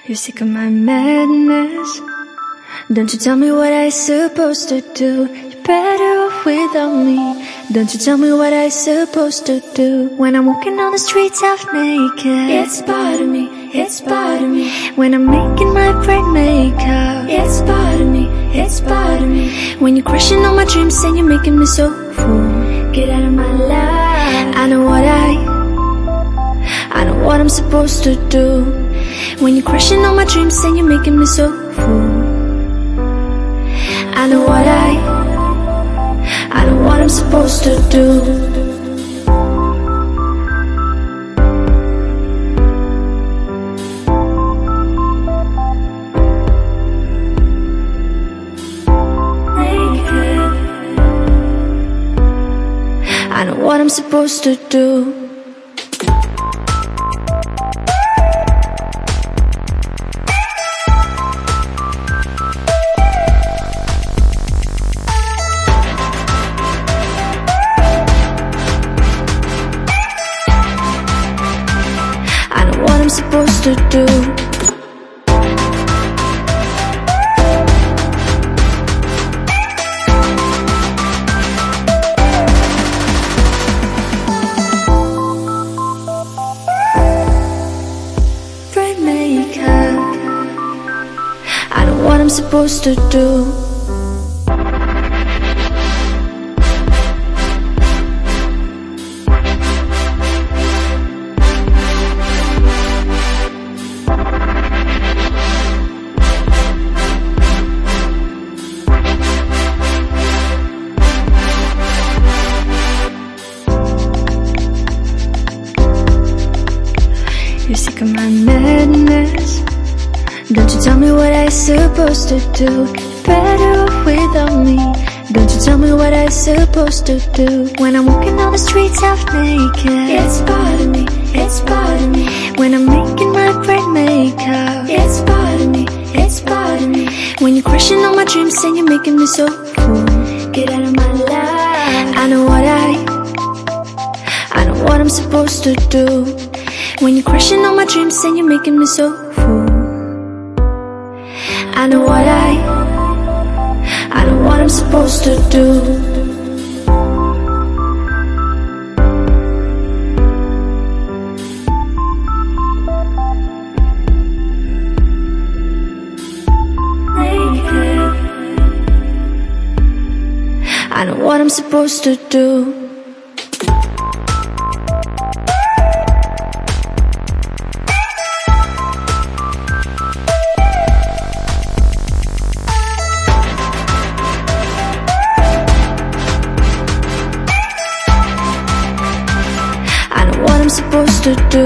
You're sick of my madness. Don't you tell me what I supposed to do. You're better off without me. Don't you tell me what I supposed to do. When I'm walking on the streets half naked, it's bothering me, it's bothering me. When I'm making my brain makeup, it's bothering me, it's bothering me. When you're crushing all my dreams and you're making me so full, get out of my life. I know what I'm supposed to do. When you're crushing all my dreams and you're making me so full, I know what I'm supposed to do. I know what I'm supposed to do. I know what I'm supposed to do. I know what I'm supposed to do. You're sick of my madness. Don't you tell me what I supposed to do. You're better off without me. Don't you tell me what I supposed to do. When I'm walking on the streets half naked, it's bothering me, it's bothering me. When I'm making my brain makeup, it's bothering me, it's bothering me. When you're crushing all my dreams and you're making me so full, get out of my life. I know what I'm supposed to do. When you're crushing all my dreams and you're making me so full, I know what I'm supposed to do. I know what I'm supposed to do. I know what I'm supposed to do.